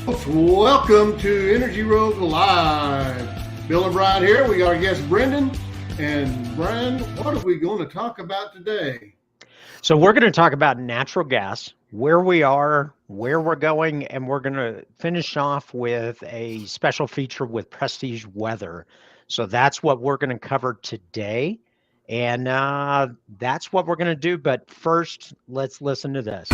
Welcome to Energy Road Live. Bill and Brian here. We got our guest Brendan. And Brian, what are we going to talk about today? So we're going to talk about natural gas, where we are, where we're going, and we're going to finish off with a special feature with Prestige Weather. So that's what we're going to cover today. And that's what we're going to do. But first, let's listen to this.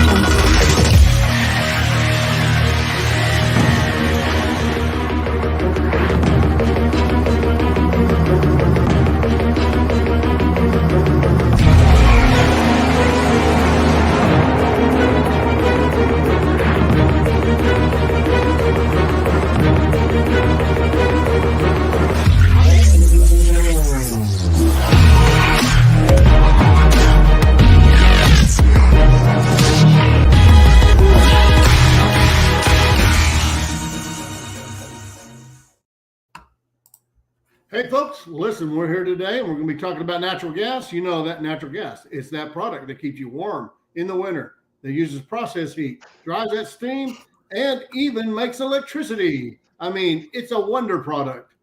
Hey folks, listen, we're here today and we're going to be talking about natural gas. You know that natural gas, it's that product that keeps you warm in the winter, that uses process heat, drives that steam, and even makes electricity. I mean, it's a wonder product.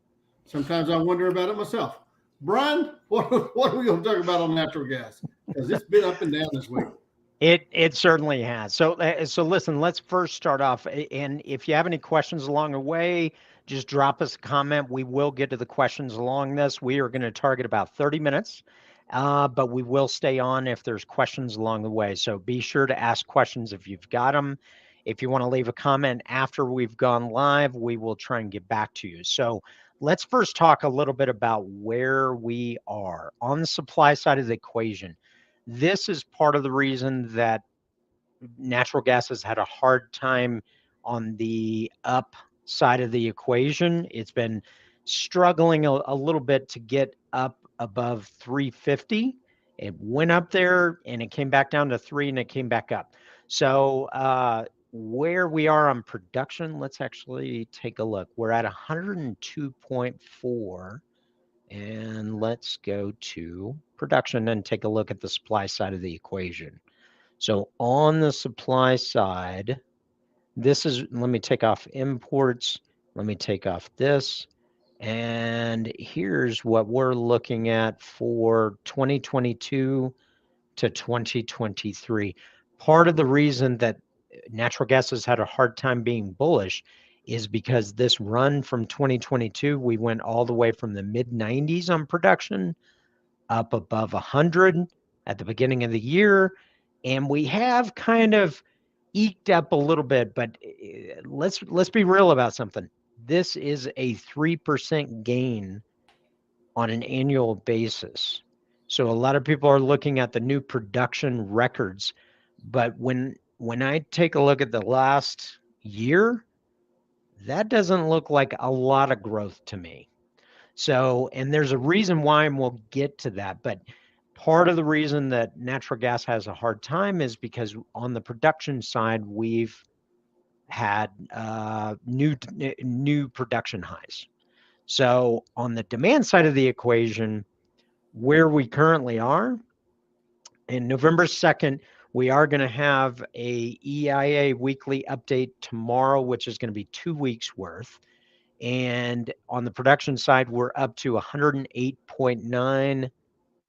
Sometimes I wonder about it myself. Brian, what are we going to talk about on natural gas? Because it's been up and down this week. It certainly has. So listen, let's first start off. And if you have any questions along the way, just drop us a comment. We will get to the questions along this. We are going to target about 30 minutes, but we will stay on if there's questions along the way. So be sure to ask questions if you've got them. If you want to leave a comment after we've gone live, we will try and get back to you. So let's first talk a little bit about where we are on the supply side of the equation. This is part of the reason that natural gas has had a hard time on the up side of the equation. It's been struggling a little bit to get up above 350. It went up there and it came back down to 3 and it came back up. So where we are on production, let's actually take a look. We're at 102.4. And let's go to production and take a look at the supply side of the equation. So on the supply side, this is, let me take off imports. Let me take off this. And here's what we're looking at for 2022 to 2023. Part of the reason that natural gas has had a hard time being bullish is because this run from 2022, we went all the way from the mid 90s on production up above 100 at the beginning of the year. And we have kind of eked up a little bit, but let's be real about something. This is a 3% gain on an annual basis. So a lot of people are looking at the new production records, but when I take a look at the last year, that doesn't look like a lot of growth to me. So, and there's a reason why, and we'll get to that, but part of the reason that natural gas has a hard time is because on the production side, we've had new production highs. So on the demand side of the equation, where we currently are, in November 2nd, we are going to have a EIA weekly update tomorrow, which is going to be 2 weeks worth. And on the production side, we're up to 108.9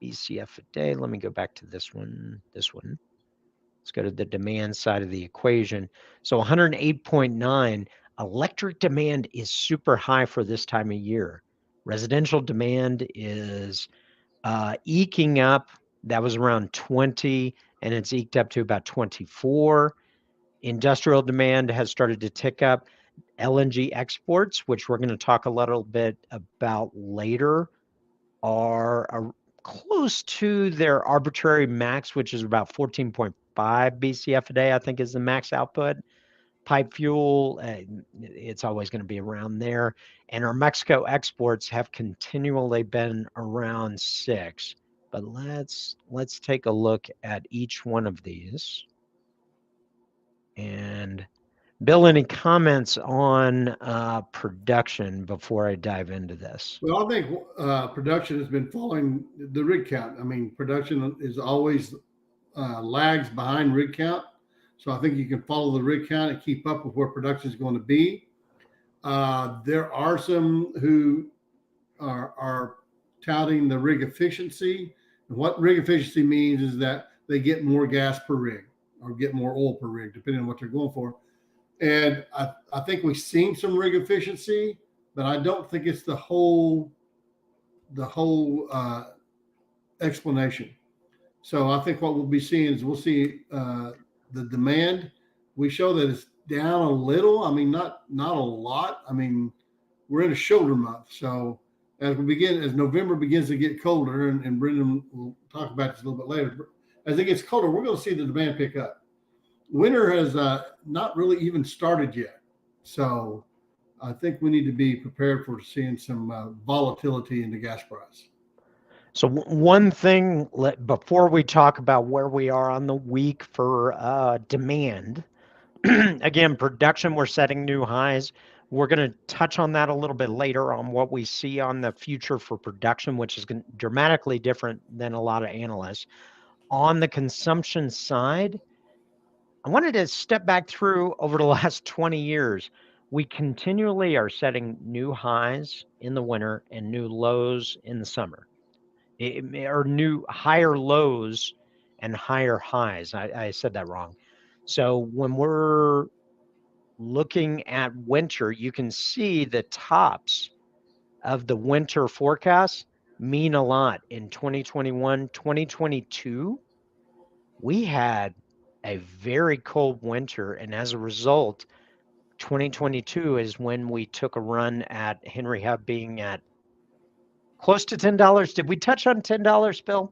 BCF a day. Let me go back to this one. Let's go to the demand side of the equation. So 108.9, electric demand is super high for this time of year. Residential demand is eking up. That was around 20, and it's eked up to about 24. Industrial demand has started to tick up. LNG exports, which we're going to talk a little bit about later, are close to their arbitrary max, which is about 14.5 BCF a day, I think is the max output. Pipe fuel, it's always going to be around there. And our Mexico exports have continually been around 6. But let's take a look at each one of these. And Bill, any comments on production before I dive into this? Well, I think production has been following the rig count. I mean, production is always lags behind rig count. So I think you can follow the rig count and keep up with where production is going to be. There are some who are touting the rig efficiency. And what rig efficiency means is that they get more gas per rig or get more oil per rig, depending on what they're going for. And I think we've seen some rig efficiency, but I don't think it's the whole explanation. So I think what we'll be seeing is we'll see the demand. We show that it's down a little. I mean, not a lot. I mean, we're in a shoulder month, so as November begins to get colder, and Brendan will talk about this a little bit later. As it gets colder, we're going to see the demand pick up. Winter has not really even started yet, so I think we need to be prepared for seeing some volatility in the gas price. So one thing before we talk about where we are on the week for demand, again, production, we're setting new highs. We're going to touch on that a little bit later on what we see on the future for production, which is dramatically different than a lot of analysts. On the consumption side, I wanted to step back through over the last 20 years. We continually are setting new highs in the winter and new lows in the summer, or new higher lows and higher highs. I said that wrong. So when we're looking at winter, you can see the tops of the winter forecasts mean a lot. In 2021, 2022, we had a very cold winter, and as a result, 2022 is when we took a run at Henry Hub being at close to $10. Did we touch on $10, Bill?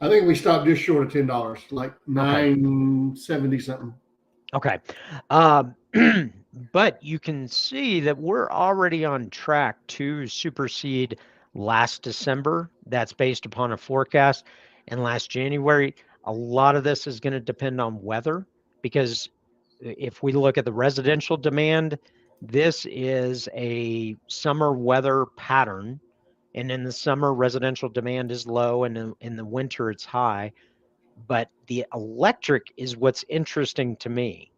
I think we stopped just short of $10, like $9.70 something. Okay. But you can see that we're already on track to supersede last December. That's based upon a forecast. And last January, a lot of this is going to depend on weather, because if we look at the residential demand, this is a summer weather pattern. And in the summer, residential demand is low, and in the winter, it's high. But the electric is what's interesting to me.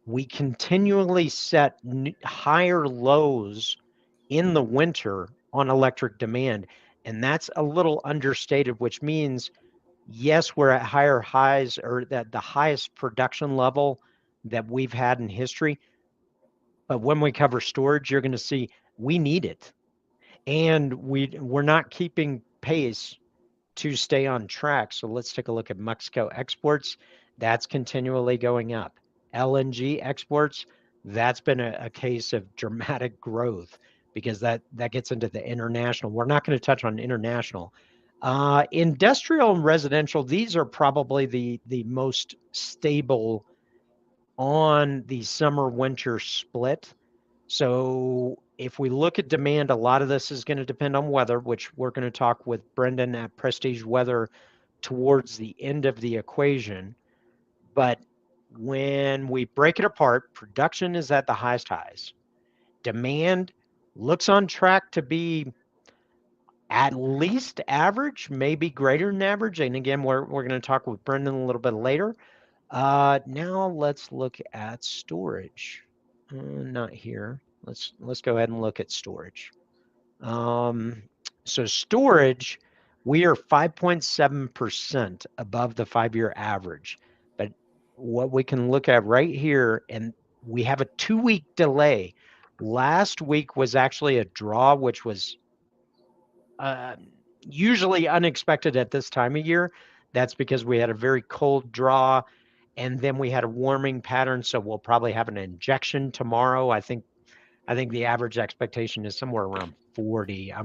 We continually set higher lows in the winter on electric demand, and that's a little understated, which means, yes, we're at higher highs, or that the highest production level that we've had in history. But when we cover storage, you're going to see we need it, and we're not keeping pace to stay on track. So let's take a look at Mexico exports. That's continually going up. LNG exports, that's been a case of dramatic growth, because that gets into the international. We're not going to touch on international. Industrial and residential, these are probably the most stable on the summer-winter split. So if we look at demand, a lot of this is going to depend on weather, which we're going to talk with Brendan at Prestige Weather towards the end of the equation. But when we break it apart, production is at the highest highs. Demand looks on track to be at least average, maybe greater than average. And again, we're going to talk with Brendan a little bit later. Now let's look at storage. Not here. Let's go ahead and look at storage. So storage, we are 5.7% above the 5-year average. But what we can look at right here, and we have a 2-week delay. Last week was actually a draw, which was usually unexpected at this time of year. That's because we had a very cold draw, and then we had a warming pattern. So we'll probably have an injection tomorrow. I think the average expectation is somewhere around 40. I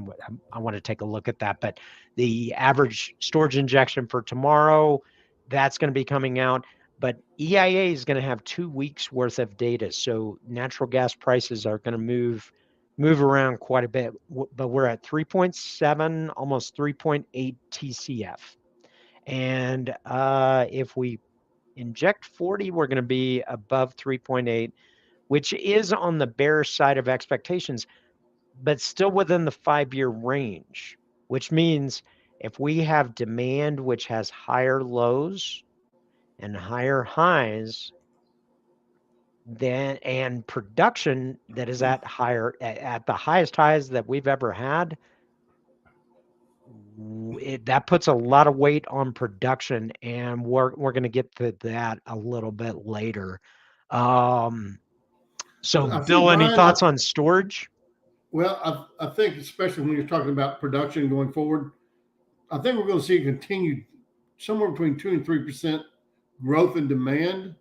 want to take a look at that. But the average storage injection for tomorrow, that's going to be coming out. But EIA is going to have 2 weeks worth of data. So natural gas prices are going to move around quite a bit. But we're at 3.7, almost 3.8 TCF. And if we inject 40, we're going to be above 3.8, which is on the bearish side of expectations, but still within the 5-year range, which means if we have demand which has higher lows and higher highs and production that is at the highest highs that we've ever had, that puts a lot of weight on production, and we're going to get to that a little bit later. So I see, Bill, any Brian. thoughts on storage? Well, I think especially when you're talking about production going forward, I think we're going to see a continued somewhere between 2 and 3% growth in demand,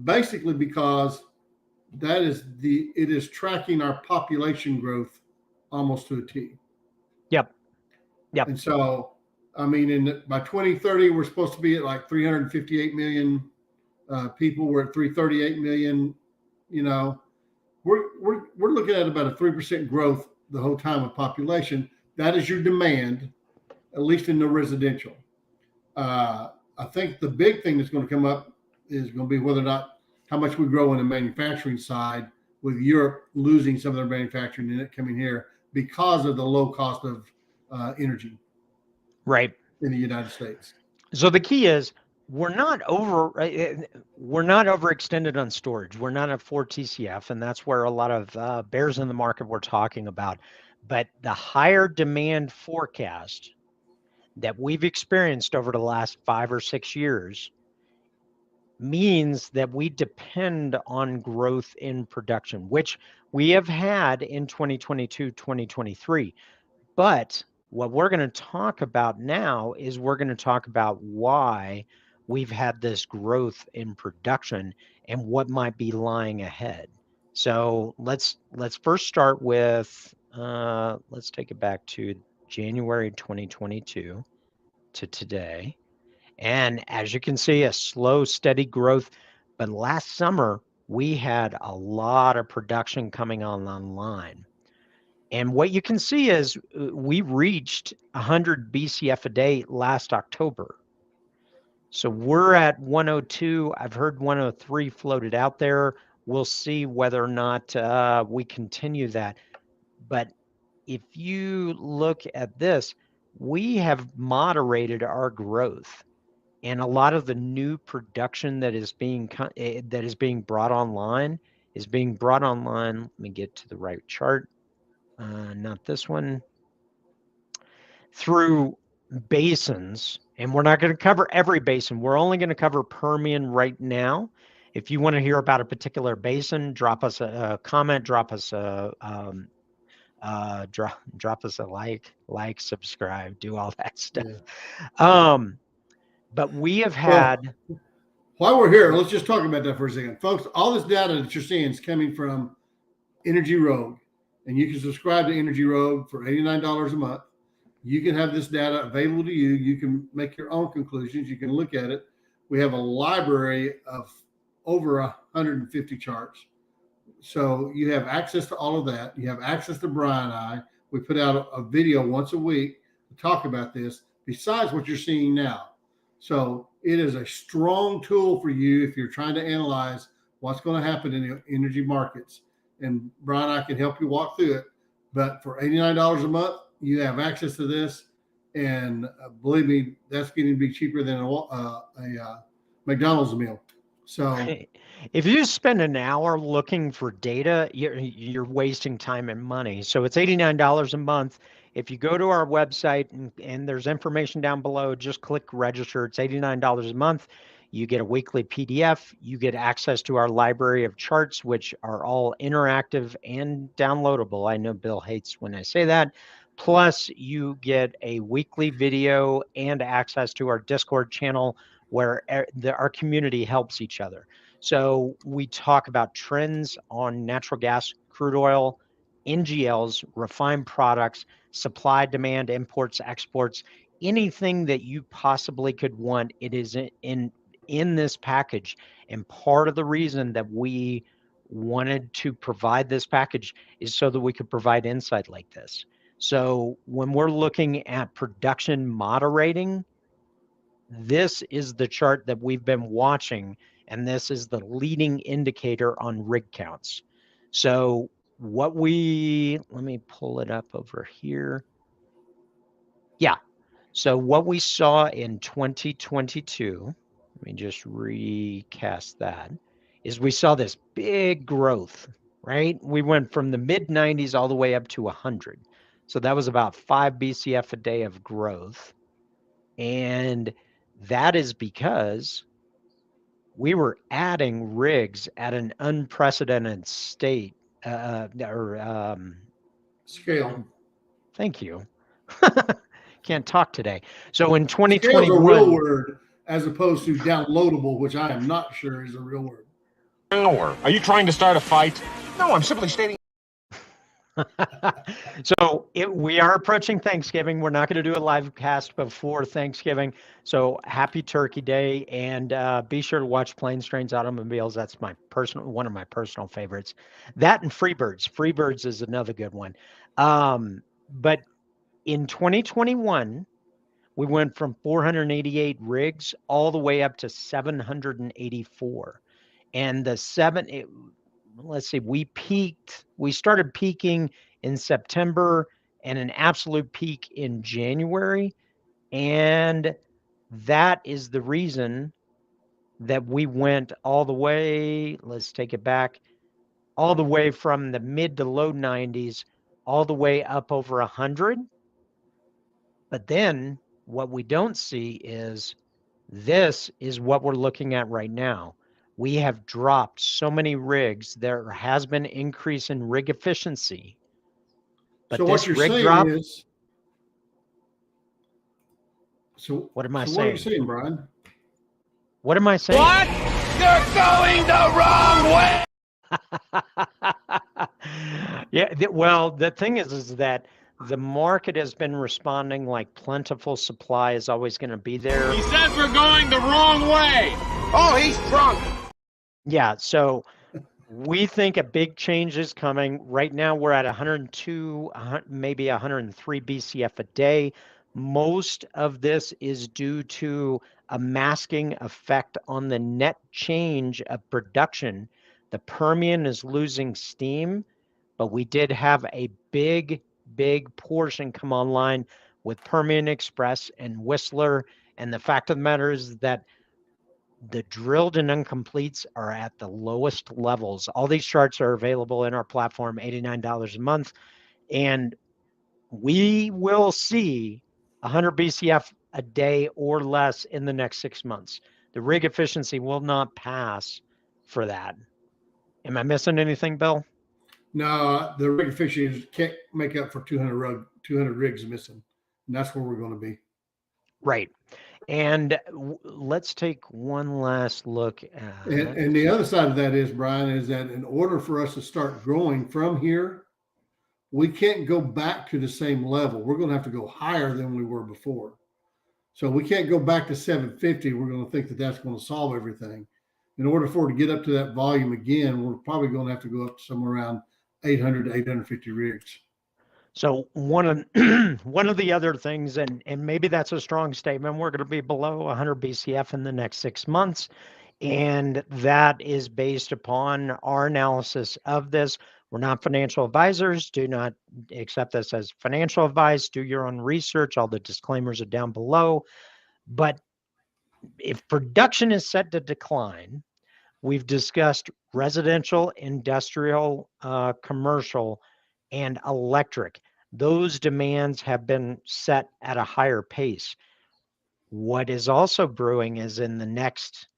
basically because it is tracking our population growth almost to a T. Yep. And so, I mean, by 2030, we're supposed to be at like 358 million people. We're at 338 million. You know, we're looking at about a 3% growth the whole time of population. That is your demand, at least in the residential. I think the big thing that's going to come up is going to be whether or not how much we grow on the manufacturing side, with Europe losing some of their manufacturing and it coming here because of the low cost of energy, right, in the United States. So the key is we're not overextended on storage. We're not at 4 TCF, and that's where a lot of bears in the market we're talking about. But the higher demand forecast that we've experienced over the last 5 or 6 years means that we depend on growth in production, which we have had in 2022, 2023. But what we're going to talk about now is we're going to talk about why we've had this growth in production and what might be lying ahead. So let's first start with let's take it back to January 2022 to today. And as you can see, a slow, steady growth. But last summer, we had a lot of production coming online. And what you can see is we reached 100 BCF a day last October. So we're at 102. I've heard 103 floated out there. We'll see whether or not we continue that. But if you look at this, we have moderated our growth. And a lot of the new production that is being brought online is being brought online. Let me get to the right chart. Not this one. Through basins, and we're not going to cover every basin. We're only going to cover Permian right now. If you want to hear about a particular basin, drop us a comment, drop us a drop us a like, subscribe, do all that stuff. Yeah. But we have had. Well, while we're here, let's just talk about that for a second, folks. All this data that you're seeing is coming from Energy Rogue, and you can subscribe to Energy Rogue for $89 a month. You can have this data available to you. You can make your own conclusions. You can look at it. We have a library of over 150 charts. So you have access to all of that. You have access to Brian and I. We put out a video once a week to talk about this, besides what you're seeing now. So it is a strong tool for you if you're trying to analyze what's going to happen in the energy markets. And Brian and I can help you walk through it. But for $89 a month, you have access to this. And believe me, that's getting to be cheaper than a McDonald's meal. So if you spend an hour looking for data, you're wasting time and money. So it's $89 a month. If you go to our website and there's information down below, just click register. It's $89 a month. You get a weekly PDF. You get access to our library of charts, which are all interactive and downloadable. I know Bill hates when I say that. Plus, you get a weekly video and access to our Discord channel where our community helps each other. So we talk about trends on natural gas, crude oil, NGLs, refined products, supply, demand, imports, exports, anything that you possibly could want. It is in this package. And part of the reason that we wanted to provide this package is so that we could provide insight like this. So when we're looking at production moderating, this is the chart that we've been watching, and this is the leading indicator on rig counts. So let me pull it up over here. Yeah. So what we saw in 2022, let me just recast that, is we saw this big growth, right? We went from the mid 90s all the way up to 100. So that was about 5 BCF a day of growth. And that is because we were adding rigs at an unprecedented state Scale. Thank you. Can't talk today. So in Scale is a real 2021, word as opposed to downloadable, which I am not sure is a real word. Are you trying to start a fight? No, I'm simply stating. so we are approaching Thanksgiving. We're not going to do a live cast before Thanksgiving. So happy Turkey Day, and be sure to watch Planes, Trains, Automobiles. That's one of my personal favorites. That and Freebirds. Freebirds is another good one. But in 2021, we went from 488 rigs all the way up to 784. And let's see, we started peaking in September and an absolute peak in January. And that is the reason that we went all the way, let's take it back, all the way from the mid to low 90s, all the way up over 100. But then what we don't see is this is what we're looking at right now. We have dropped so many rigs. There has been an increase in rig efficiency. But So what you're saying is, so what am I so saying? What are you saying, Brian? What am I saying? What? You're going the wrong way. Yeah, well, the thing is that the market has been responding like plentiful supply is always going to be there. He says we're going the wrong way. Oh, he's drunk. Yeah, so we think a big change is coming. Right now, we're at 102, maybe 103 BCF a day. Most of this is due to a masking effect on the net change of production. The Permian is losing steam, but we did have a big portion come online with Permian Express and Whistler. And the fact of the matter is that the drilled and uncompletes are at the lowest levels. All these charts are available in our platform, $89 a month. And we will see 100 BCF a day or less in the next 6 months. The rig efficiency will not pass for that. Am I missing anything, Bill? No, the rig efficiency can't make up for 200 rigs missing. And that's where we're going to be. Right. And let's take one last look at. And the other side of that is, Brian, is that in order for us to start growing from here, we can't go back to the same level. We're going to have to go higher than we were before. So we can't go back to 750. We're going to think that that's going to solve everything. In order for it to get up to that volume again, we're probably going to have to go up to somewhere around 800 to 850 rigs. So one of the other things, and maybe that's a strong statement, we're going to be below 100 BCF in the next 6 months. And that is based upon our analysis of this. We're not financial advisors. Do not accept this as financial advice. Do your own research. All the disclaimers are down below. But if production is set to decline, we've discussed residential, industrial, commercial, and electric. Those demands have been set at a higher pace. What is also brewing is in the next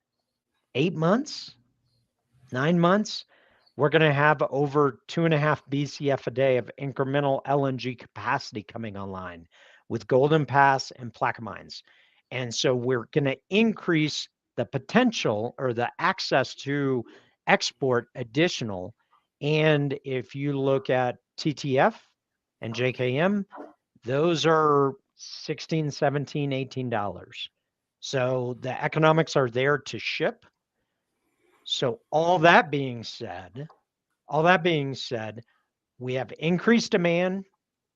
8 months, 9 months, we're going to have over 2.5 BCF a day of incremental LNG capacity coming online with Golden Pass and Plaquemines. And so we're going to increase the potential or the access to export additional. And if you look at TTF and JKM, those are $16, $17, $18. So the economics are there to ship. So all that being said, we have increased demand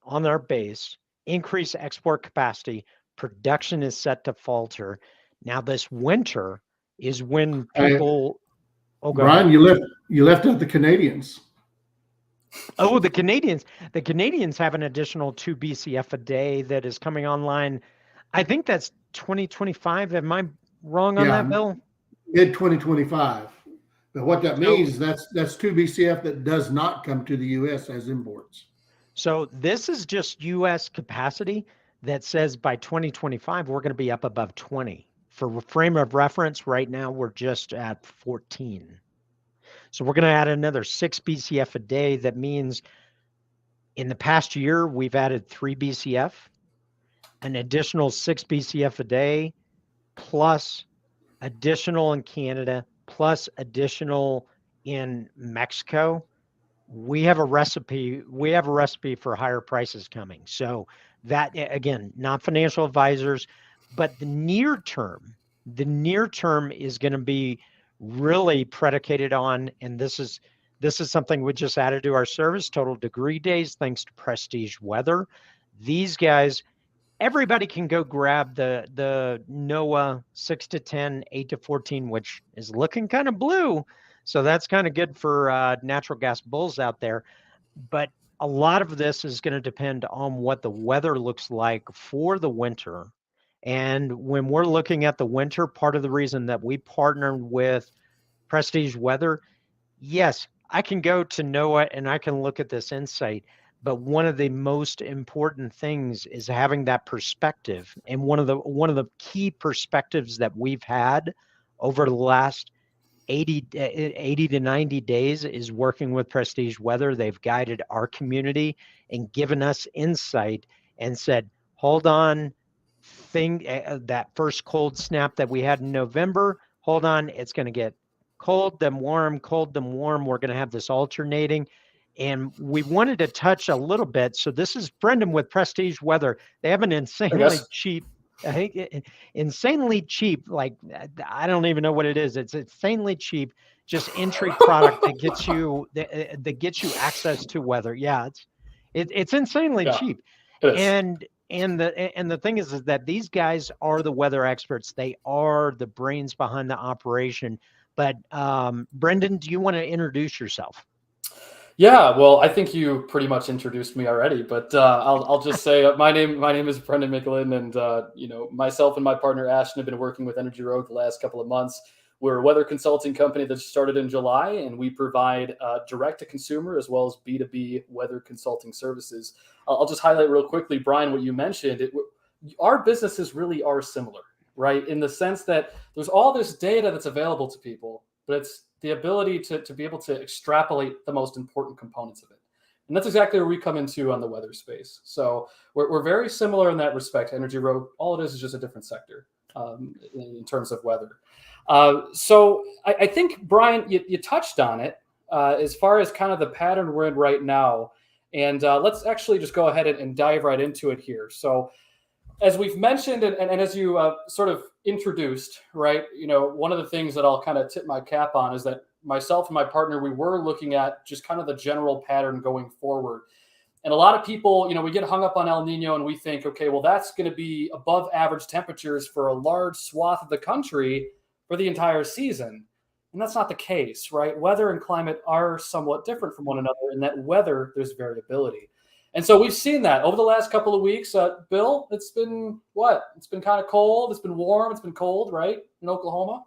on our base, increased export capacity, production is set to falter. Now this winter is when people Brian, you left out the Canadians. Oh, the Canadians have an additional 2 BCF a day that is coming online. I think that's 2025. Am I wrong on that, Bill? Mid 2025. But what that means is that's 2 BCF that does not come to the U.S. as imports. So this is just U.S. capacity that says by 2025 we're going to be up above 20. For frame of reference, right now we're just at 14. So we're going to add another 6 BCF a day. That means in the past year we've added 3 BCF, an additional 6 BCF a day, plus additional in Canada, plus additional in Mexico. We have a recipe for higher prices coming. So that, again, not financial advisors, but the near term is going to be really predicated on, and this is something we just added to our service, total degree days, thanks to Prestige Weather. These guys, everybody can go grab the NOAA 6 to 10, 8 to 14, which is looking kind of blue. So that's kind of good for natural gas bulls out there. But a lot of this is going to depend on what the weather looks like for the winter. And when we're looking at the winter, part of the reason that we partnered with Prestige Weather, yes, I can go to NOAA and I can look at this insight. But one of the most important things is having that perspective. And one of the key perspectives that we've had over the last 80 to 90 days is working with Prestige Weather. They've guided our community and given us insight and said, hold on, that first cold snap that we had in November, hold on, it's going to get cold, then warm, cold, then warm. We're going to have this alternating. And we wanted to touch a little bit. So this is Brendan with Prestige Weather. They have an insanely cheap, insanely cheap, like, I don't even know what it is. It's insanely cheap, just entry product that gets you access to weather. Yeah, it's insanely cheap. And the thing is that these guys are the weather experts. They are the brains behind the operation. But Brendan, do you want to introduce yourself? Yeah, well, I think you pretty much introduced me already, but I'll just say my name is Brendan Mickelin, and myself and my partner Ashton have been working with Energy Rogue the last couple of months. We're a weather consulting company that started in July, and we provide direct to consumer as well as B2B weather consulting services. I'll just highlight real quickly, Brian, what you mentioned. Our businesses really are similar, right? In the sense that there's all this data that's available to people, but it's the ability to be able to extrapolate the most important components of it. And that's exactly where we come into on the weather space. So we're very similar in that respect. Energy Road, all it is just a different sector in terms of weather. So I think, Brian, you touched on it as far as kind of the pattern we're in right now. And let's actually just go ahead and dive right into it here. So as we've mentioned, and as you sort of introduced, right, one of the things that I'll kind of tip my cap on is that myself and my partner, we were looking at just kind of the general pattern going forward. And a lot of people, we get hung up on El Nino and we think, okay, well, that's going to be above average temperatures for a large swath of the country for the entire season. And that's not the case, right? Weather and climate are somewhat different from one another. In that weather, there's variability. And so we've seen that over the last couple of weeks. Bill, it's been what? It's been kind of cold. It's been warm. It's been cold, right? In Oklahoma.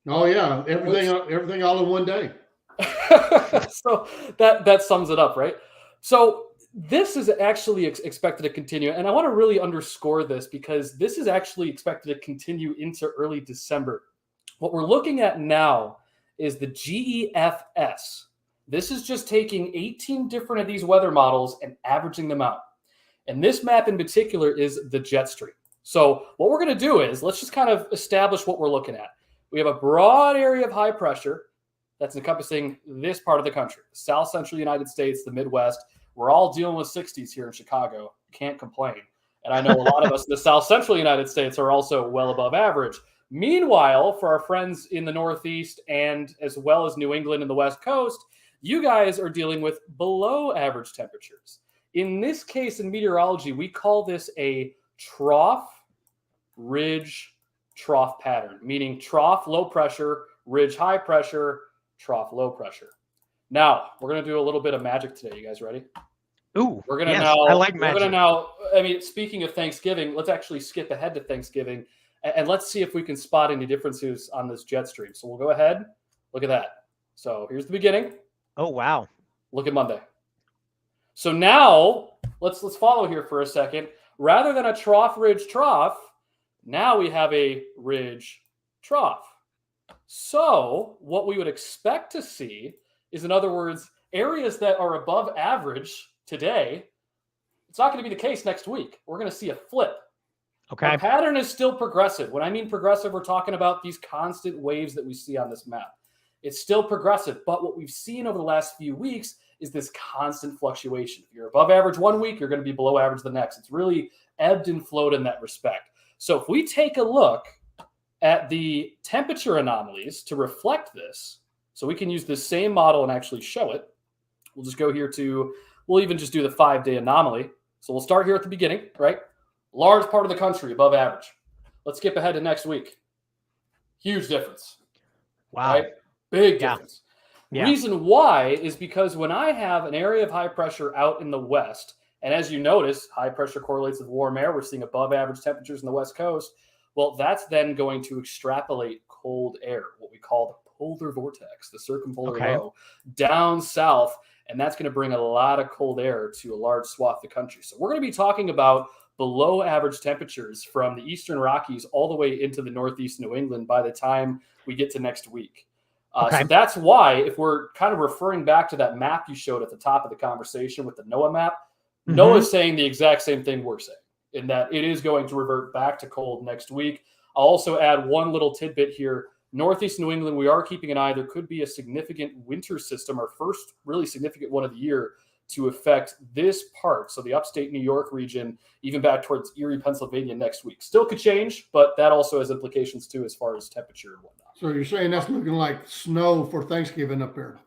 Oh yeah, everything all in one day. So that sums it up, right? So this is actually expected to continue, and I want to really underscore this because this is actually expected to continue into early December. What we're looking at now is the GEFS. This is just taking 18 different of these weather models and averaging them out. And this map in particular is the jet stream. So what we're going to do is let's just kind of establish what we're looking at. We have a broad area of high pressure that's encompassing this part of the country, the South Central United States, the Midwest. We're all dealing with 60s here in Chicago. Can't complain. And I know a lot of us in the South Central United States are also well above average. Meanwhile, for our friends in the Northeast and as well as New England and the West Coast, you guys are dealing with below average temperatures. In this case, in meteorology, we call this a trough, ridge, trough pattern, meaning trough, low pressure, ridge, high pressure, trough, low pressure. Now, we're going to do a little bit of magic today. You guys ready? Ooh, we're going to yes, now. I like magic. We're going to now, speaking of Thanksgiving, let's actually skip ahead to Thanksgiving. And let's see if we can spot any differences on this jet stream. So we'll go ahead. Look at that. So here's the beginning. Oh, wow. Look at Monday. So now let's follow here for a second. Rather than a trough, ridge, trough, now we have a ridge, trough. So what we would expect to see is, in other words, areas that are above average today, it's not going to be the case next week. We're going to see a flip. Okay. The pattern is still progressive. When I mean progressive, we're talking about these constant waves that we see on this map. It's still progressive, but what we've seen over the last few weeks is this constant fluctuation. If you're above average one week, you're going to be below average the next. It's really ebbed and flowed in that respect. So if we take a look at the temperature anomalies to reflect this, so we can use this same model and actually show it. We'll just go here to, we'll even just do the 5-day anomaly. So we'll start here at the beginning, right? Large part of the country above average. Let's skip ahead to next week. Huge difference. Wow. Right? Big difference. Yeah. Reason why is because when I have an area of high pressure out in the west, and as you notice, high pressure correlates with warm air. We're seeing above average temperatures in the west coast. Well, that's then going to extrapolate cold air, what we call the polar vortex, the circumpolar low, down south. And that's going to bring a lot of cold air to a large swath of the country. So we're going to be talking about below average temperatures from the Eastern Rockies all the way into the Northeast New England by the time we get to next week. So that's why, if we're kind of referring back to that map you showed at the top of the conversation with the NOAA map, NOAA's saying the exact same thing we're saying, in that it is going to revert back to cold next week. I'll also add one little tidbit here. Northeast New England, we are keeping an eye. There could be a significant winter system, our first really significant one of the year, to affect this part. So the upstate New York region, even back towards Erie, Pennsylvania next week. Still could change, but that also has implications too as far as temperature and whatnot. So you're saying that's looking like snow for Thanksgiving up there?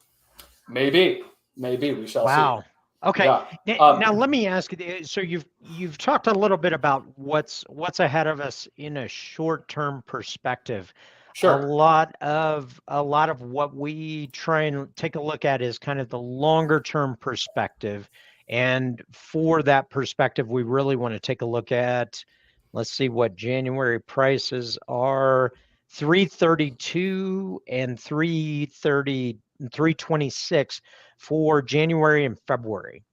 Maybe we shall see. Okay. Yeah. Now let me ask you. So you've talked a little bit about what's ahead of us in a short-term perspective. Sure. A lot of what we try and take a look at is kind of the longer-term perspective, and for that perspective, we really want to take a look at. Let's see what January prices are: 332 and 326 for January and February.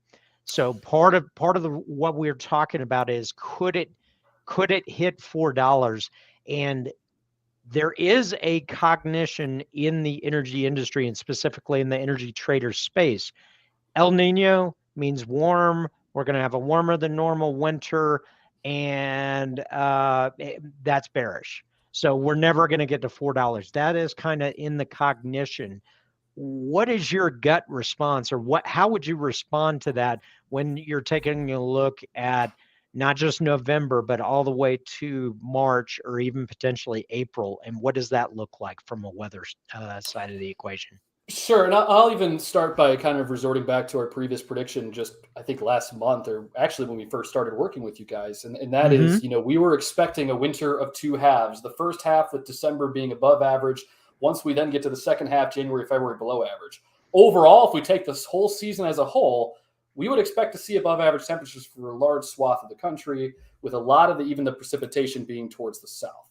So part of what we're talking about is could it hit $4? And there is a cognition in the energy industry, and specifically in the energy trader space. El Nino means warm. We're going to have a warmer than normal winter, and that's bearish. So we're never going to get to $4. That is kind of in the cognition. What is your gut response, or how would you respond to that when you're taking a look at not just November, but all the way to March or even potentially April? And what does that look like from a weather side of the equation? Sure. And I'll even start by kind of resorting back to our previous prediction, just I think last month, or actually when we first started working with you guys. And that is, we were expecting a winter of two halves. The first half with December being above average. Once we then get to the second half, January, February, below average. Overall, if we take this whole season as a whole, we would expect to see above average temperatures for a large swath of the country, with a lot of even the precipitation being towards the south.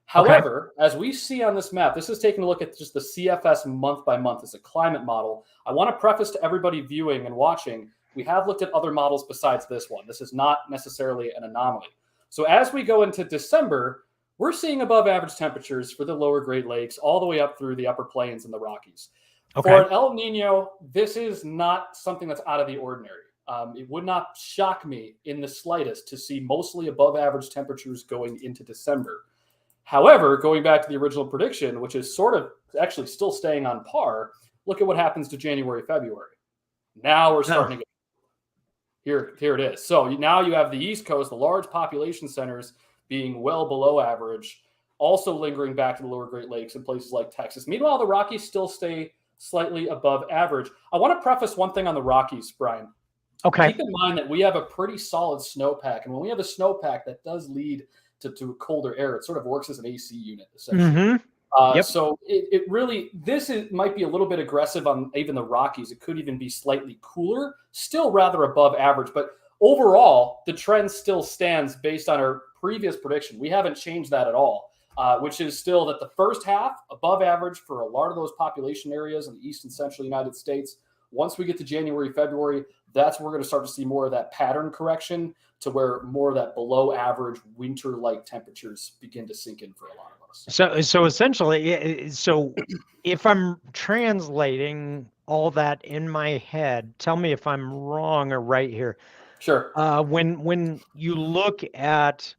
However, as we see on this map, this is taking a look at just the CFS month by month as a climate model. I want to preface to everybody viewing and watching, we have looked at other models besides this one. This is not necessarily an anomaly. So as we go into December, we're seeing above average temperatures for the lower Great Lakes all the way up through the upper plains and the Rockies. For an El Nino, this is not something that's out of the ordinary. It would not shock me in the slightest to see mostly above average temperatures going into December. However, going back to the original prediction, which is sort of actually still staying on par, look at what happens to January, February. Now we're starting to get here it is. So now you have the East Coast, the large population centers being well below average, also lingering back to the lower Great Lakes and places like Texas. Meanwhile, the Rockies still stay slightly above average. I want to preface one thing on the Rockies, Brian. Okay. Keep in mind that we have a pretty solid snowpack. And when we have a snowpack, that does lead to colder air. It sort of works as an AC unit, essentially. So it really, might be a little bit aggressive on even the Rockies. It could even be slightly cooler, still rather above average. But overall, the trend still stands based on our previous prediction. We haven't changed that at all, which is still that the first half above average for a lot of those population areas in the east and central United States. Once we get to January, February, that's where we're going to start to see more of that pattern correction to where more of that below average winter-like temperatures begin to sink in for a lot of us. So essentially, so if I'm translating all that in my head, tell me if I'm wrong or right here. Sure. When you look at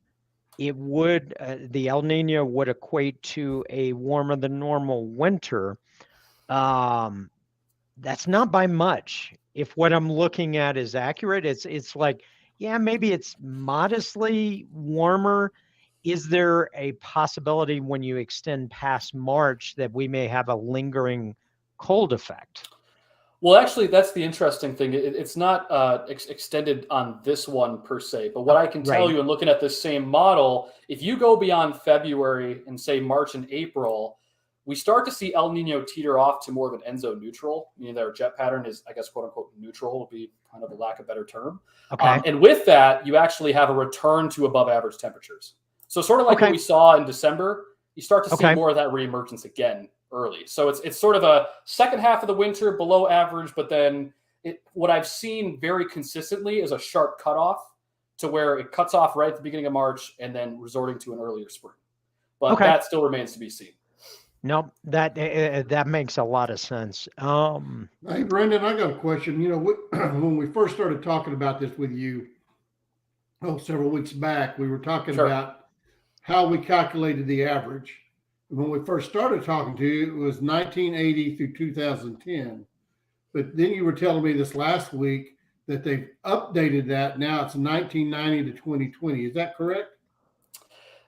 it, would the El Nino would equate to a warmer than normal winter. That's not by much. If what I'm looking at is accurate, it's like, yeah, maybe it's modestly warmer. Is there a possibility when you extend past March that we may have a lingering cold effect? Well, actually, that's the interesting thing. It's not extended on this one per se, but what I can tell you in looking at this same model, if you go beyond February and say March and April, we start to see El Nino teeter off to more of an Enso neutral, meaning their jet pattern is, I guess, quote unquote, neutral would be kind of a lack of a better term. Okay. And with that, you actually have a return to above average temperatures. So sort of like what we saw in December, you start to see more of that reemergence again early. So it's sort of a second half of the winter below average, but then what I've seen very consistently is a sharp cutoff to where it cuts off right at the beginning of March and then resorting to an earlier spring. But that still remains to be seen. No, that makes a lot of sense. Hey, Brendan, I got a question. You know, when we first started talking about this with you, several weeks back, we were talking about how we calculated the average. When we first started talking to you, it was 1980 through 2010. But then you were telling me this last week that they've updated that. Now it's 1990 to 2020. Is that correct?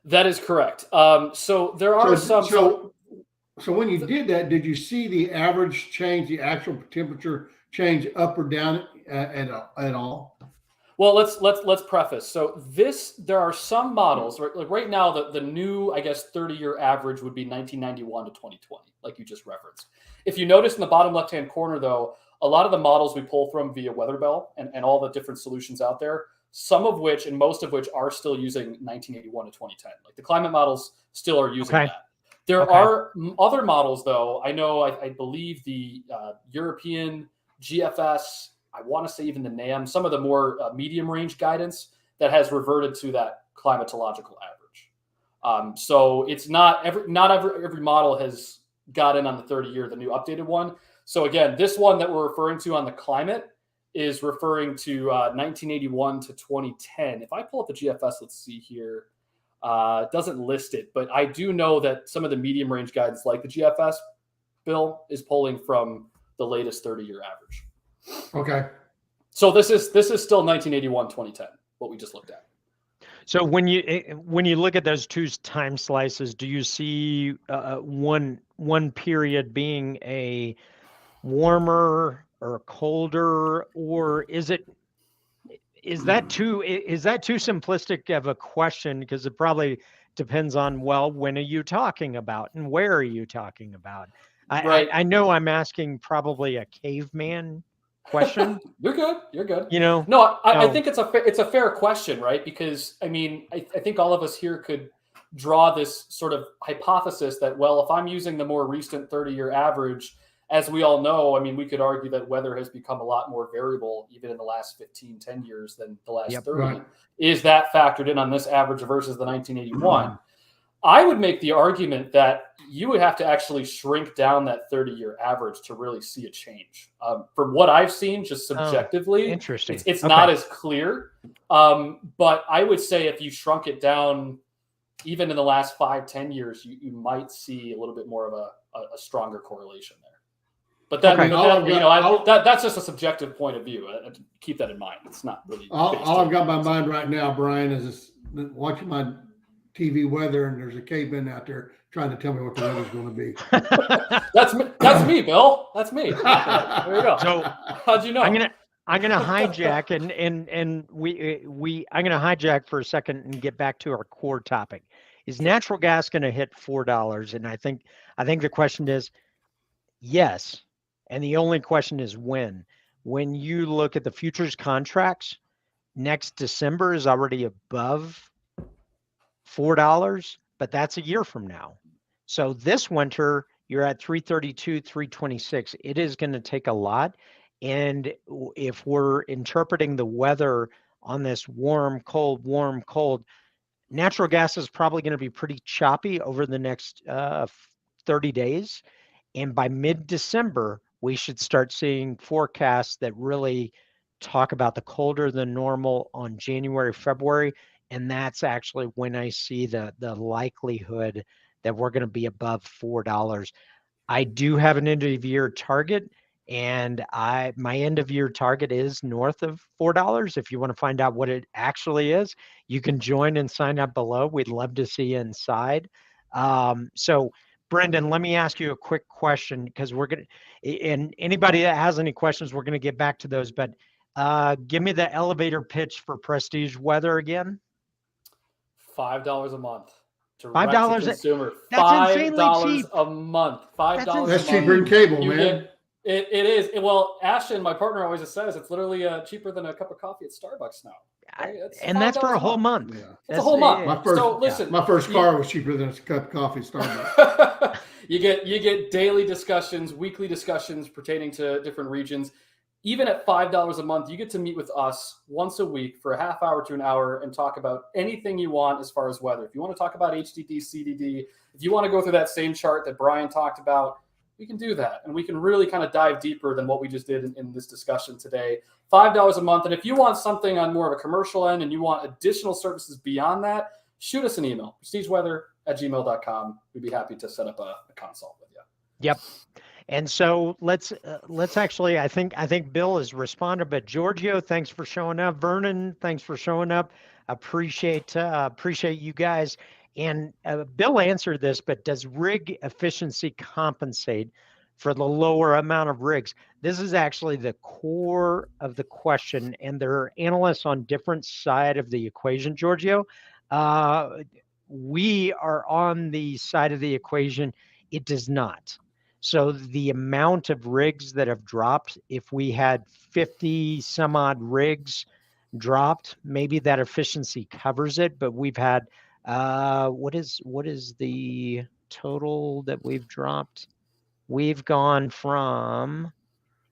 That is correct. So there are So when you did that, did you see the average change, the actual temperature change up or down at all? Well, let's preface. So there are some models, like right now, the new, I guess, 30-year average would be 1991 to 2020, like you just referenced. If you notice in the bottom left-hand corner, though, a lot of the models we pull from via WeatherBell and all the different solutions out there, some of which and most of which are still using 1981 to 2010. Like the climate models still are using that. There are other models, though. I believe the European GFS, I want to say even the NAM, some of the more medium range guidance that has reverted to that climatological average. So it's not every model has got in on the 30-year, the new updated one. So again, this one that we're referring to on the climate is referring to 1981 to 2010. If I pull up the GFS, let's see here. It doesn't list it, but I do know that some of the medium range guidance, like the GFS, Bill, is pulling from the latest 30-year average. Okay. So this is still 1981, 2010, what we just looked at. So when you look at those two time slices, do you see one period being a warmer or colder, or is that too simplistic of a question? Because it probably depends on, well, when are you talking about and where are you talking about? I know I'm asking probably a caveman question. You're good. You know, I think it's a fair question, right? Because I mean, I think all of us here could draw this sort of hypothesis that, well, if I'm using the more recent 30-year average, as we all know, I mean, we could argue that weather has become a lot more variable even in the last 10 years than the last 30. Right. Is that factored in on this average versus the 1981? I would make the argument that you would have to actually shrink down that 30-year average to really see a change. From what I've seen, just subjectively, interesting. It's not as clear. But I would say if you shrunk it down, even in the last 5-10 years, you might see a little bit more of a stronger correlation there. But that's just a subjective point of view. Keep that in mind. It's not really. All I've got in my mind right now, Brian, is watching my TV weather, and there's a caveman out there trying to tell me what the weather's going to be. That's me, Bill. That's me. There you go. So how'd you know? I'm gonna hijack and I'm gonna hijack for a second and get back to our core topic. Is natural gas going to hit $4? And I think the question is yes. And the only question is when. When you look at the futures contracts, next December is already above $4, but that's a year from now. So this winter, you're at 332, 326. It is going to take a lot. And if we're interpreting the weather on this warm, cold, natural gas is probably going to be pretty choppy over the next 30 days. And by mid-December, we should start seeing forecasts that really talk about the colder than normal on January, February. And that's actually when I see the likelihood that we're going to be above $4. I do have an end of year target, and my end of year target is north of $4. If you want to find out what it actually is, you can join and sign up below. We'd love to see you inside. So Brendan, let me ask you a quick question, because we're going to, and anybody that has any questions, we're going to get back to those, but give me the elevator pitch for Prestige Weather again. $5 a month. $5 to consumer. That's insanely $5 cheap. a month. $5 That's a cheaper than month. cable, You man. It is. Well, Ashton, my partner, always says it's literally cheaper than a cup of coffee at Starbucks now. Right? And that's for a whole month. Yeah. It's a whole month. My first car was cheaper than a cup of coffee at Starbucks. you get daily discussions, weekly discussions pertaining to different regions. Even at $5 a month, you get to meet with us once a week for a half hour to an hour and talk about anything you want as far as weather. If you want to talk about HDD, CDD, if you want to go through that same chart that Brian talked about, we can do that. And we can really kind of dive deeper than what we just did in this discussion today. $5 a month. And if you want something on more of a commercial end and you want additional services beyond that, shoot us an email, prestigeweather@gmail.com. We'd be happy to set up a consult with you. Yep. And so let's actually, I think Bill has responded, but Giorgio, thanks for showing up. Vernon, thanks for showing up. Appreciate you guys. And Bill answered this, but does rig efficiency compensate for the lower amount of rigs? This is actually the core of the question, and there are analysts on different side of the equation, Giorgio. We are on the side of the equation. It does not. So the amount of rigs that have dropped, if we had 50 some odd rigs dropped, maybe that efficiency covers it, but we've had, what is the total that we've dropped? We've gone from,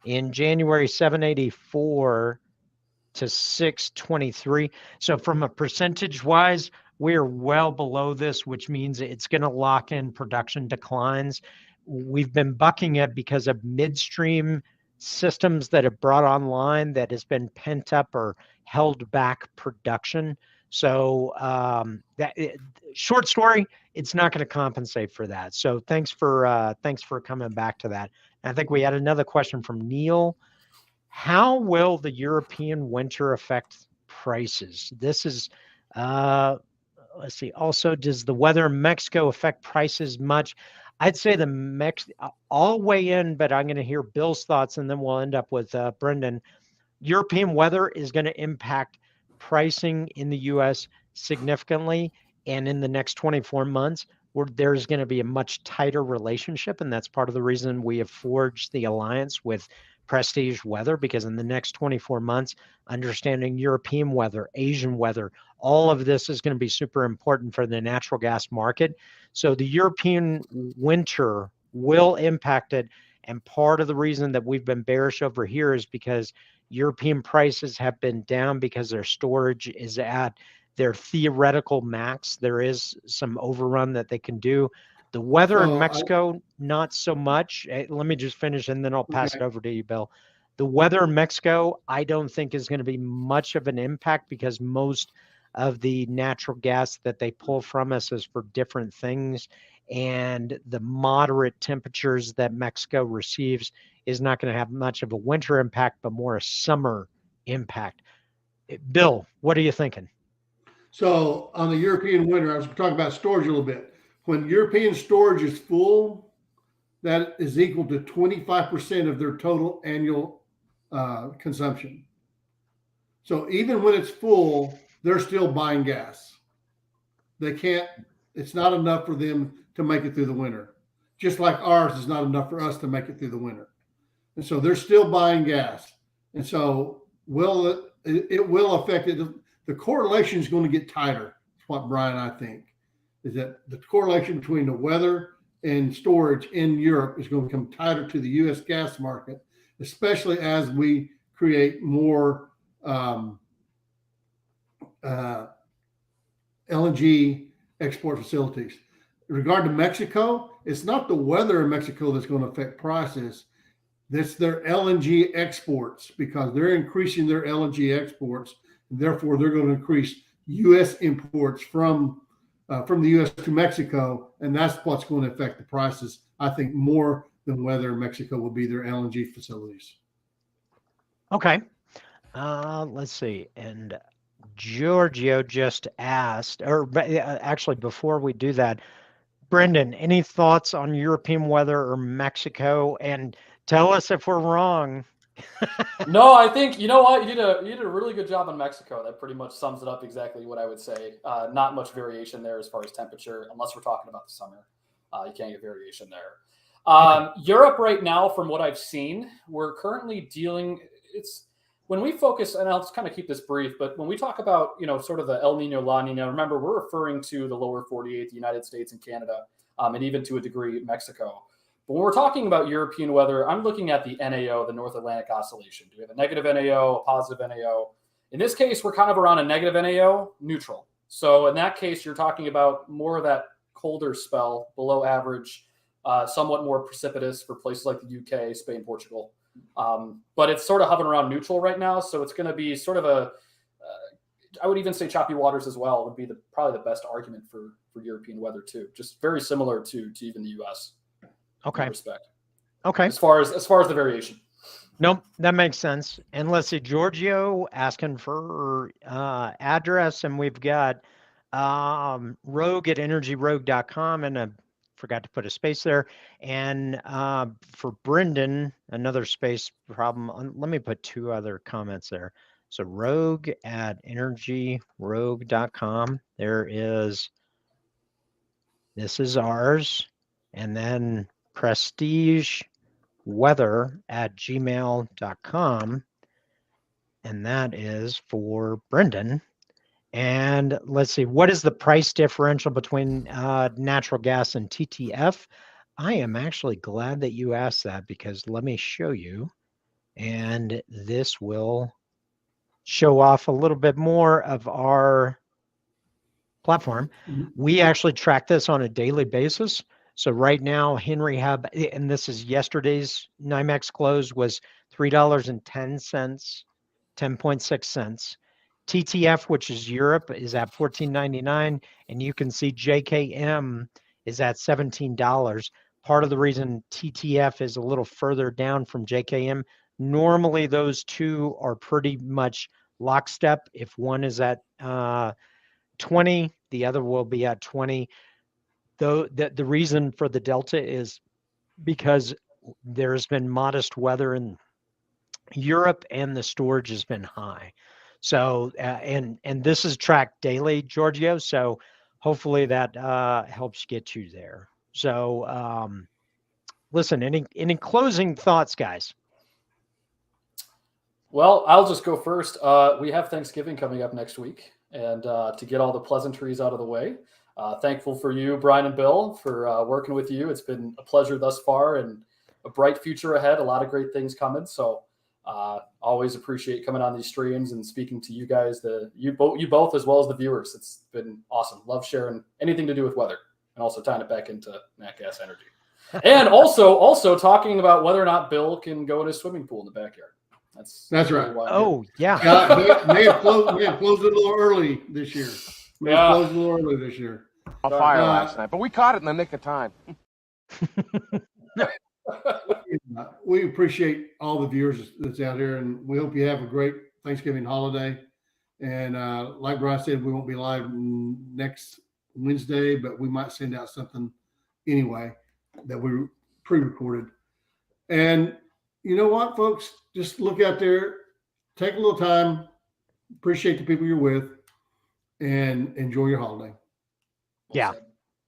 in January, 784 to 623. So from a percentage wise, we're well below this, which means it's going to lock in production declines. We've been bucking it because of midstream systems that have brought online that has been pent up or held back production. So short story, it's not going to compensate for that. So thanks for coming back to that. And I think we had another question from Neil. How will the European winter affect prices? This is, let's see. Also, does the weather in Mexico affect prices much? I'd say I'll weigh in, but I'm going to hear Bill's thoughts, and then we'll end up with Brendan. European weather is going to impact pricing in the U.S. significantly, and in the next 24 months, there's going to be a much tighter relationship, and that's part of the reason we have forged the alliance with Prestige Weather, because in the next 24 months, understanding European weather, Asian weather, all of this is going to be super important for the natural gas market. So the European winter will impact it. And part of the reason that we've been bearish over here is because European prices have been down because their storage is at their theoretical max. There is some overrun that they can do. The weather in Mexico, not so much. Let me just finish and then I'll pass it over to you, Bill. The weather in Mexico, I don't think is going to be much of an impact because most of the natural gas that they pull from us is for different things. And the moderate temperatures that Mexico receives is not going to have much of a winter impact, but more a summer impact. Bill, what are you thinking? So on the European winter, I was talking about storage a little bit. When European storage is full, that is equal to 25% of their total annual consumption. So even when it's full, they're still buying gas. It's not enough for them to make it through the winter. Just like ours is not enough for us to make it through the winter. And so they're still buying gas. And so it will affect it. The correlation is going to get tighter what Brian and I think, is that the correlation between the weather and storage in Europe is going to become tighter to the U.S. gas market, especially as we create more LNG export facilities. In regard to Mexico, it's not the weather in Mexico that's going to affect prices. That's their LNG exports, because they're increasing their LNG exports. And therefore, they're going to increase U.S. imports from the U.S. to Mexico, and that's what's going to affect the prices. I think more than whether Mexico will be their LNG facilities. Okay. Let's see. And Giorgio just asked, or actually, before we do that, Brendan, any thoughts on European weather or Mexico? And tell us if we're wrong. No, I think, you know what, you did a really good job on Mexico. That pretty much sums it up exactly what I would say. Not much variation there as far as temperature, unless we're talking about the summer. You can't get variation there. Europe right now, from what I've seen, we're currently dealing. It's when we focus, and I'll just kind of keep this brief, but when we talk about, sort of the El Nino, La Nina, remember, we're referring to the lower 48, the United States and Canada, and even to a degree Mexico. But when we're talking about European weather, I'm looking at the NAO, the North Atlantic Oscillation. Do we have a negative NAO, a positive NAO? In this case, we're kind of around a negative NAO, neutral. So in that case, you're talking about more of that colder spell, below average, somewhat more precipitous for places like the UK, Spain, Portugal. But it's sort of hovering around neutral right now. So it's going to be sort of I would even say choppy waters as well would be probably the best argument for European weather too. Just very similar to even the US. Okay. Respect. Okay. As far as the variation. Nope, that makes sense. And let's see, Giorgio asking for address, and we've got rogue at energyrogue.com, and I forgot to put a space there. And for Brendan, another space problem. Let me put two other comments there. So rogue at energyrogue.com. This is ours. And then prestigeweather@gmail.com. And that is for Brendan. And let's see, what is the price differential between natural gas and TTF? I am actually glad that you asked that, because let me show you. And this will show off a little bit more of our platform. We actually track this on a daily basis. So right now, Henry Hub, and this is yesterday's NYMEX close, was $3.10, 10.6 cents. TTF, which is Europe, is at $14.99, and you can see JKM is at $17. Part of the reason TTF is a little further down from JKM, normally those two are pretty much lockstep. If one is at 20, the other will be at 20. Though the reason for the delta is because there's been modest weather in Europe and the storage has been high. So and this is tracked daily, Giorgio. So hopefully that helps get you there. So listen, any closing thoughts, guys? Well, I'll just go first. We have Thanksgiving coming up next week, and to get all the pleasantries out of the way, thankful for you, Brian and Bill, for working with you. It's been a pleasure thus far, and a bright future ahead. A lot of great things coming. So always appreciate coming on these streams and speaking to you guys, you both as well as the viewers. It's been awesome. Love sharing anything to do with weather, and also tying it back into nat gas energy, and also talking about whether or not Bill can go in a swimming pool in the backyard. That's right. Oh, yeah. May have closed it a little early this year. On fire last night, but we caught it in the nick of time. We appreciate all the viewers that's out here, and we hope you have a great Thanksgiving holiday. And like Brian said, we won't be live next Wednesday, but we might send out something anyway that we pre-recorded. And you know what, folks? Just look out there, take a little time, appreciate the people you're with, and enjoy your holiday. Yeah.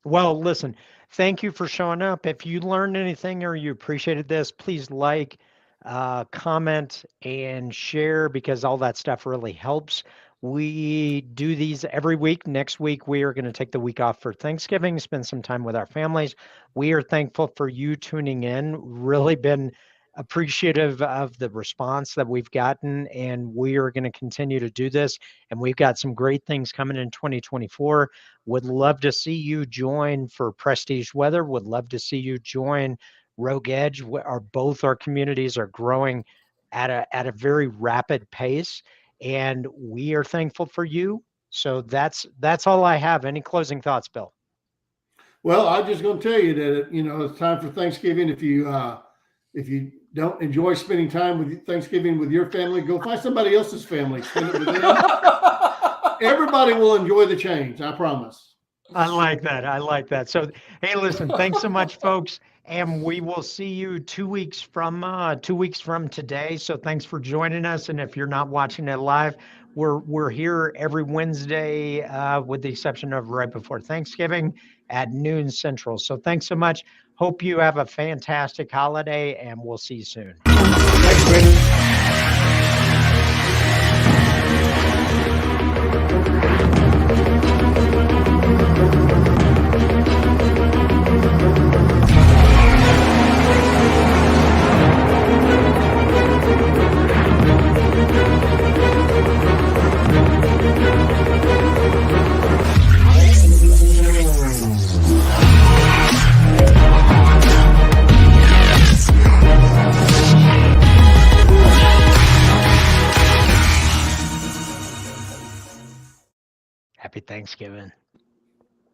Well, listen, thank you for showing up. If you learned anything or you appreciated this, please like, comment, and share, because all that stuff really helps. We do these every week. Next week, we are going to take the week off for Thanksgiving, spend some time with our families. We are thankful for you tuning in. Really been appreciative of the response that we've gotten, and we are going to continue to do this. And we've got some great things coming in 2024. Would love to see you join for Prestige Weather. Would love to see you join Rogue Edge. Both our communities are growing at a very rapid pace, and we are thankful for you. So that's all I have. Any closing thoughts, Bill? Well, I'm just going to tell you that, you know, it's time for Thanksgiving. If you don't enjoy spending time with Thanksgiving with your family, go find somebody else's family. Spend it with them. Everybody will enjoy the change. I promise. I like that. I like that. So, hey, listen, thanks so much, folks. And we will see you 2 weeks from today. So thanks for joining us. And if you're not watching it live, we're here every Wednesday, with the exception of right before Thanksgiving at noon Central. So thanks so much. Hope you have a fantastic holiday, and we'll see you soon. Thanks, Brandon. Happy Thanksgiving.